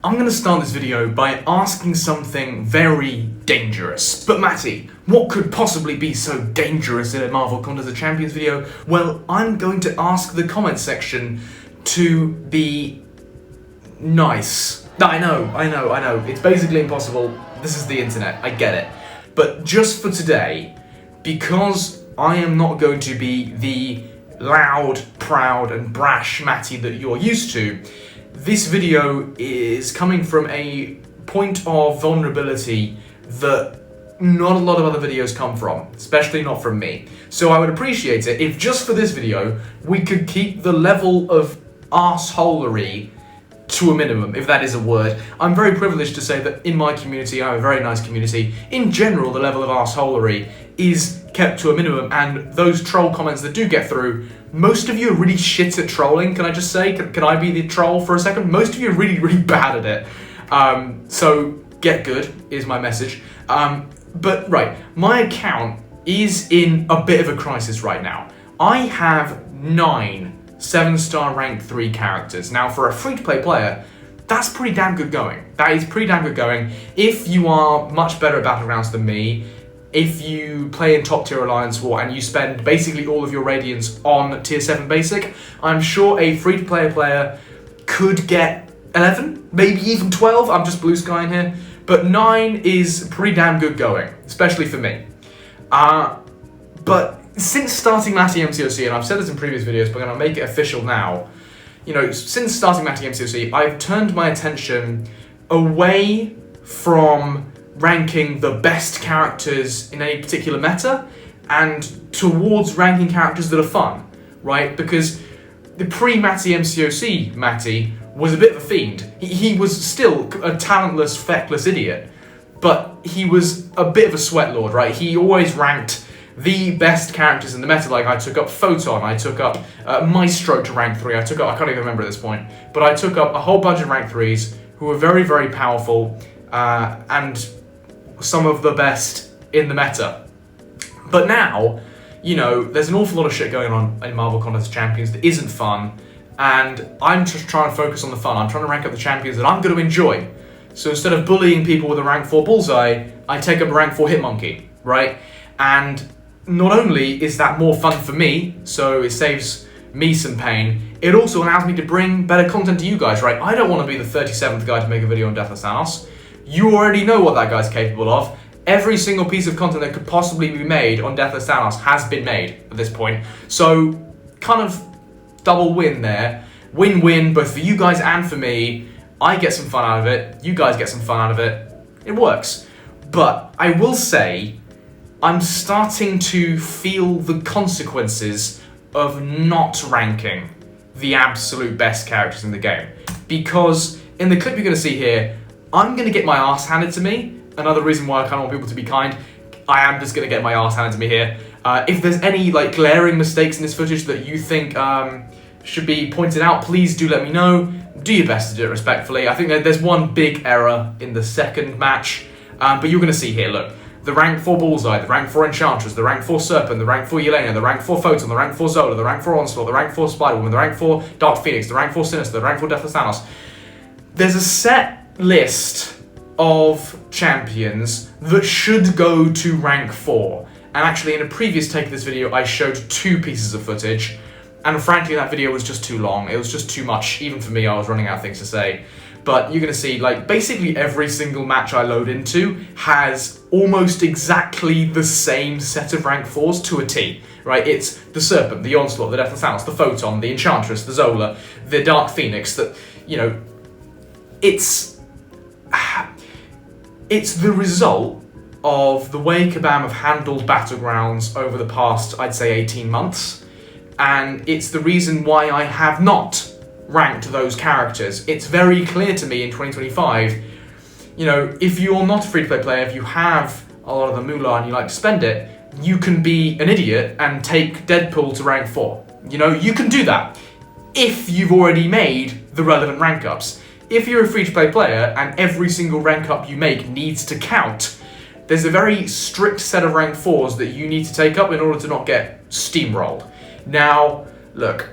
I'm going to start this video by asking something very dangerous. But Matty, what could possibly be so dangerous in a Marvel Contest of Champions video? Well, I'm going to ask the comment section to be nice. I know. It's basically impossible. This is the internet, I get it. But just for today, because I am not going to be the loud, proud and brash Matty that you're used to, this video is coming from a point of vulnerability that not a lot of other videos come from, especially not from me. So I would appreciate it if just for this video, we could keep the level of arseholery to a minimum, if that is a word. I'm very privileged to say that in my community, I have a very nice community. In general, the level of arseholery is kept to a minimum, and those troll comments that do get through, most of you are really shit at trolling, can I just say? Can I be the troll for a second? Most of you are really bad at it. So get good is my message. But right, my account is in a bit of a crisis right now. I have 9 7-star rank 3 characters. Now for a free-to-play player, that's pretty damn good going. That is pretty damn good going. If you are much better at Battlegrounds than me, if you play in top tier Alliance War and you spend basically all of your radiance on tier 7 basic, I'm sure a free-to-play player could get 11, maybe even 12. I'm just blue skying here. But 9 is pretty damn good going, especially for me. But since starting Matty MCOC, and I've said this in previous videos, but I'm going to make it official now, since starting Matty MCOC, I've turned my attention away from ranking the best characters in any particular meta and towards ranking characters that are fun, right? Because the pre-Matty MCOC Matty was a bit of a fiend. He was still a talentless, feckless idiot, but he was a bit of a sweat lord, right? He always ranked the best characters in the meta. Like I took up Photon, I took up Maestro to rank 3, I can't even remember at this point, but I took up a whole bunch of rank 3s who were very powerful and some of the best in the meta. But now, there's an awful lot of shit going on in Marvel Contest of Champions that isn't fun, and I'm just trying to focus on the fun. I'm trying to rank up the champions that I'm going to enjoy. So instead of bullying people with a rank 4 bullseye, I take up a rank 4 hitmonkey, right? And not only is that more fun for me, so it saves me some pain, it also allows me to bring better content to you guys, right? I don't want to be the 37th guy to make a video on Deathless Thanos. You already know what that guy's capable of. Every single piece of content that could possibly be made on Deathless Thanos has been made at this point. So, kind of double win there. Win-win, both for you guys and for me. I get some fun out of it. You guys get some fun out of it. It works. But I will say, I'm starting to feel the consequences of not ranking the absolute best characters in the game. Because in the clip you're going to see here, I'm going to get my arse handed to me. Another reason why I kind of want people to be kind. I am just going to get my arse handed to me here. If there's any glaring mistakes in this footage that you think should be pointed out, please do let me know. Do your best to do it respectfully. I think that there's one big error in the second match. But you're going to see here, look. The rank 4 Bullseye, the rank 4 Enchantress, the rank 4 Serpent, the rank 4 Yelena, the rank 4 Photon, the rank 4 Zola, the rank 4 Onslaught, the rank 4 Spider-Woman, the rank 4 Dark Phoenix, the rank 4 Sinister, the rank 4 Deathless Thanos. There's a set list of champions that should go to rank 4. And actually in a previous take of this video I showed 2 pieces of footage, and frankly that video was just too long. It was just too much, even for me. I was running out of things to say. But you're going to see, basically every single match I load into has almost exactly the same set of rank 4s to a T, right? It's the Serpent, the Onslaught, the Deathless Thanos, the Photon, the Enchantress, the Zola, the Dark Phoenix, it's the result of the way Kabam have handled Battlegrounds over the past, I'd say, 18 months. And it's the reason why I have not ranked those characters. It's very clear to me in 2025, if you're not a free-to-play player, if you have a lot of the moolah and you like to spend it, you can be an idiot and take Deadpool to rank 4. You can do that if you've already made the relevant rank ups. If you're a free-to-play player and every single rank up you make needs to count, there's a very strict set of rank 4s that you need to take up in order to not get steamrolled. Now, look,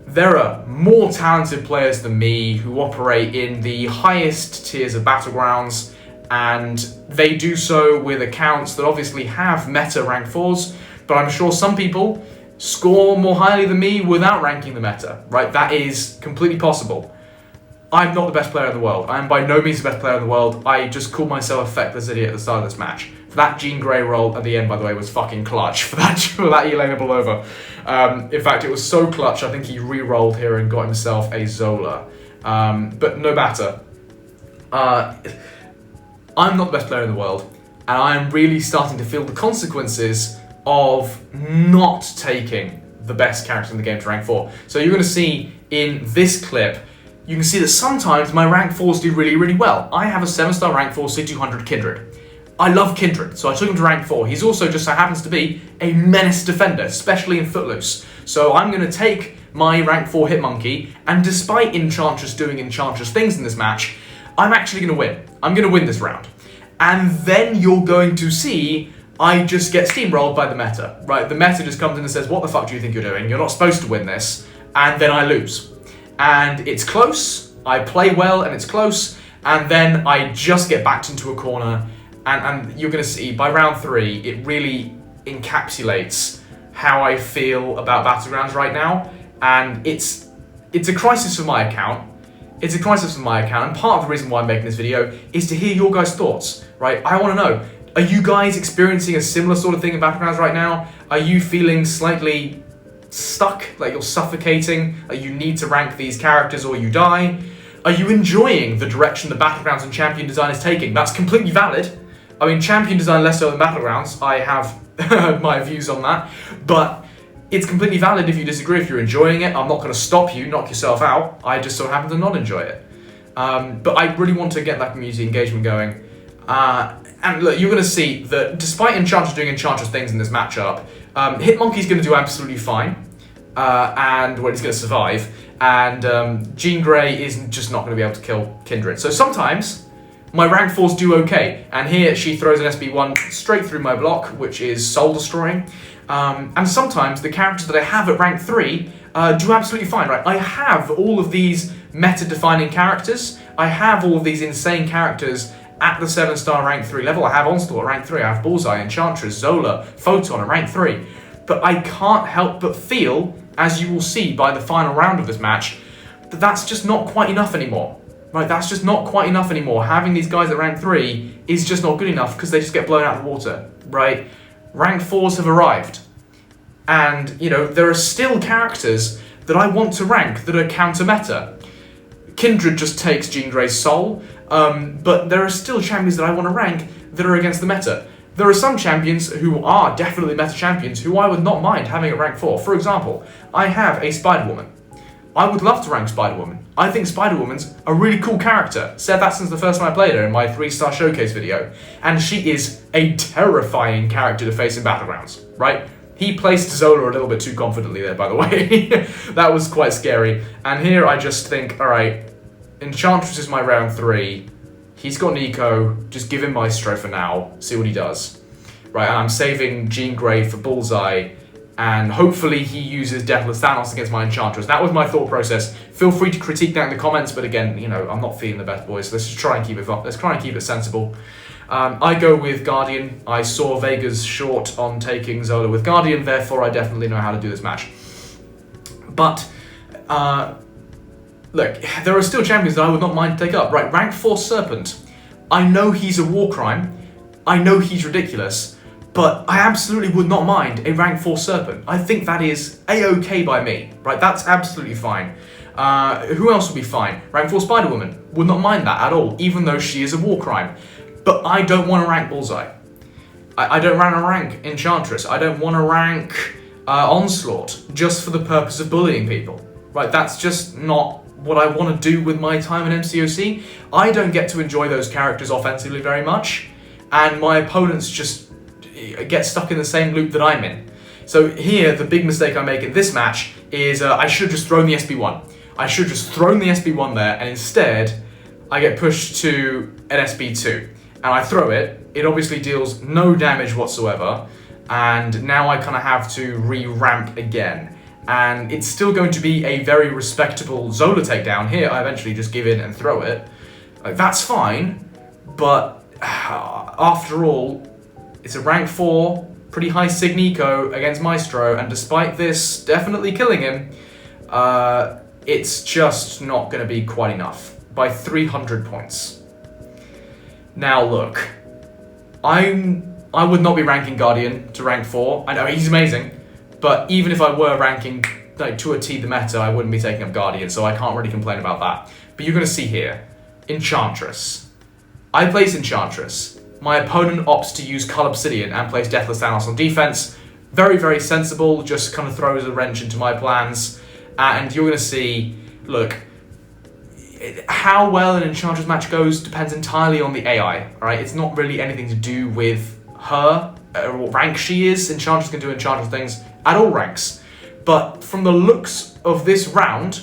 there are more talented players than me who operate in the highest tiers of Battlegrounds, and they do so with accounts that obviously have meta rank 4s, but I'm sure some people score more highly than me without ranking the meta, right? That is completely possible. I'm not the best player in the world. I am by no means the best player in the world. I just called myself a feckless idiot at the start of this match. That Jean Grey roll at the end, by the way, was fucking clutch for that Elena Belova. In fact, it was so clutch, I think he re-rolled here and got himself a Zola. But no matter. I'm not the best player in the world, and I'm really starting to feel the consequences of not taking the best character in the game to rank 4. So you're going to see in this clip, you can see that sometimes my rank 4s do really, really well. I have a 7-star rank 4 C200 Kindred. I love Kindred, so I took him to rank 4. He's also just so happens to be a menace defender, especially in Footloose. So I'm going to take my rank 4 Hitmonkey, and despite Enchantress doing Enchantress things in this match, I'm actually going to win. I'm going to win this round. And then you're going to see I just get steamrolled by the meta, right? The meta just comes in and says, what the fuck do you think you're doing? You're not supposed to win this. And then I lose. And it's close, I play well and it's close, and then I just get backed into a corner, and you're going to see by round 3, it really encapsulates how I feel about Battlegrounds right now, and it's a crisis for my account. It's a crisis for my account, and part of the reason why I'm making this video is to hear your guys' thoughts, right? I want to know, are you guys experiencing a similar sort of thing in Battlegrounds right now? Are you feeling slightly stuck, like you're suffocating, like you need to rank these characters or you die? Are you enjoying the direction the Battlegrounds and Champion design is taking? That's completely valid. I mean, Champion design less so than Battlegrounds, I have my views on that, but it's completely valid if you disagree, if you're enjoying it. I'm not going to stop you, knock yourself out, I just so happen to not enjoy it. But I really want to get that community engagement going. And look, you're going to see that despite Enchantress doing Enchantress things in this matchup, Hitmonkey's going to do absolutely fine, and well, he's going to survive, and Jean Grey is just not going to be able to kill Kindred. So sometimes my rank 4s do okay, and here she throws an SB1 straight through my block, which is soul destroying, and sometimes the characters that I have at rank 3 do absolutely fine, right? I have all of these meta-defining characters, I have all of these insane characters at the 7-star rank 3 level. I have Onslaught at rank 3, I have Bullseye, Enchantress, Zola, Photon at rank 3. But I can't help but feel, as you will see by the final round of this match, that that's just not quite enough anymore. Right, that's just not quite enough anymore. Having these guys at rank 3 is just not good enough because they just get blown out of the water, right? Rank 4s have arrived. And, you know, there are still characters that I want to rank that are counter-meta. Kindred just takes Jean Grey's soul, but there are still champions that I want to rank that are against the meta. There are some champions who are definitely meta champions who I would not mind having at rank 4. For example, I have a Spider-Woman. I would love to rank Spider-Woman. I think Spider-Woman's a really cool character. Said that since the first time I played her in my 3-star showcase video. And she is a terrifying character to face in Battlegrounds, right? He placed Zola a little bit too confidently there, by the way. That was quite scary. And here I just think, alright, Enchantress is my round 3. He's got Nico, just give him Maestro for now, see what he does. Right, and I'm saving Jean Grey for Bullseye, and hopefully he uses Deathless Thanos against my Enchantress. That was my thought process. Feel free to critique that in the comments, but again, you know, I'm not feeling the best, boys, so let's just try and keep it up. Let's try and keep it sensible. I go with Guardian. I saw Vega's short on taking Zola with Guardian, therefore I definitely know how to do this match. But, look, there are still champions that I would not mind to take up. Right, rank 4 Serpent. I know he's a war crime. I know he's ridiculous. But I absolutely would not mind a rank 4 Serpent. I think that is a-okay by me, right? That's absolutely fine. Who else would be fine? Rank 4 Spider-Woman. Would not mind that at all, even though she is a war crime. But I don't want to rank Bullseye. I don't want to rank Enchantress. I don't want to rank Onslaught just for the purpose of bullying people, right? That's just not what I want to do with my time in MCOC. I don't get to enjoy those characters offensively very much, and my opponents just get stuck in the same loop that I'm in. So here, the big mistake I make in this match is I should have just thrown the SB1. I should have just thrown the SB1 there, and instead, I get pushed to an SB2. And I throw it, it obviously deals no damage whatsoever, and now I kind of have to re-ramp again. and it's still going to be a very respectable Zola takedown. Here, I eventually just give in and throw it. Like, that's fine, but after all, it's a rank 4, pretty high Sig Eco against Maestro, and despite this definitely killing him, it's just not going to be quite enough by 300 points. Now look, I would not be ranking Guardian to rank 4. I know he's amazing, but even if I were ranking like to a T the meta, I wouldn't be taking up Guardian, so I can't really complain about that. But you're going to see here, Enchantress. I place Enchantress. My opponent opts to use Cull Obsidian and plays Deathless Thanos on defense. Very, very sensible, just kind of throws a wrench into my plans. And you're going to see, look, how well an Enchantress match goes depends entirely on the AI, alright? It's not really anything to do with her, or what rank she is. Enchantress can do Enchantress things at all ranks. But from the looks of this round,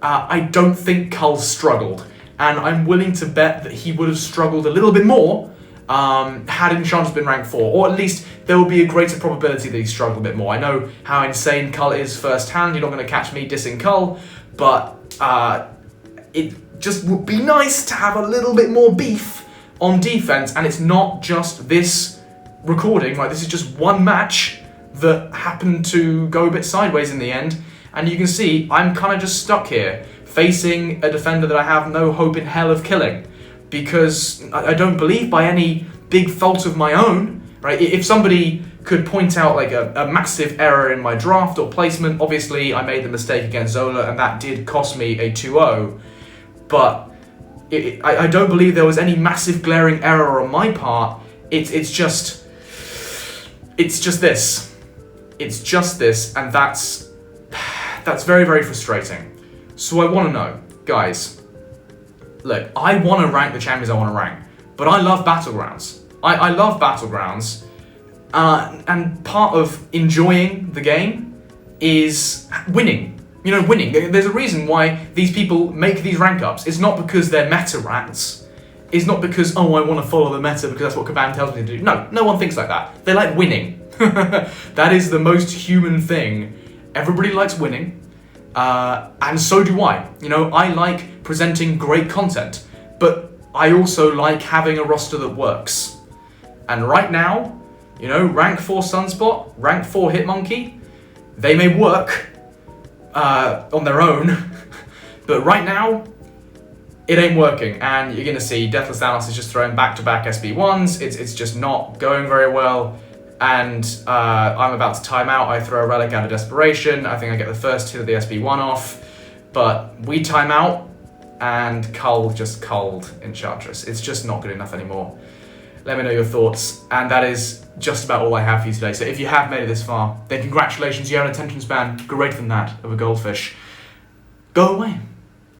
I don't think Cull struggled. And I'm willing to bet that he would have struggled a little bit more had Enchantress been rank 4, or at least there would be a greater probability that he struggled a bit more. I know how insane Cull is firsthand, you're not going to catch me dissing Cull, but it just would be nice to have a little bit more beef on defense, and it's not just this recording, right? This is just one match that happened to go a bit sideways in the end, and you can see I'm kind of just stuck here, facing a defender that I have no hope in hell of killing, because I don't believe by any big fault of my own, right? If somebody could point out like a massive error in my draft or placement, obviously I made the mistake against Zola and that did cost me a 2-0, but I don't believe there was any massive glaring error on my part. It's just this. It's just this, and that's very, very frustrating. So I want to know, guys, look, I want to rank the champions I want to rank, but I love Battlegrounds. I love Battlegrounds, and part of enjoying the game is winning. You know, winning. There's a reason why these people make these rank ups. It's not because they're meta rats. It's not because, oh, I want to follow the meta because that's what Kabam tells me to do. No, no one thinks like that. They like winning. That is the most human thing. Everybody likes winning. And so do I. You know, I like presenting great content, but I also like having a roster that works. And right now, you know, rank 4 Sunspot, rank 4 Hitmonkey, they may work on their own, but right now, it ain't working. And you're gonna see Deathless Thanos is just throwing back-to-back SB1s. It's just not going very well. And I'm about to time out. I throw a Relic out of desperation. I think I get the first hit of the SB1 off, but we time out, and Cull just culled Enchantress. It's just not good enough anymore. Let me know your thoughts, and that is just about all I have for you today. So if you have made it this far, then congratulations, you have an attention span greater than that of a goldfish. Go away.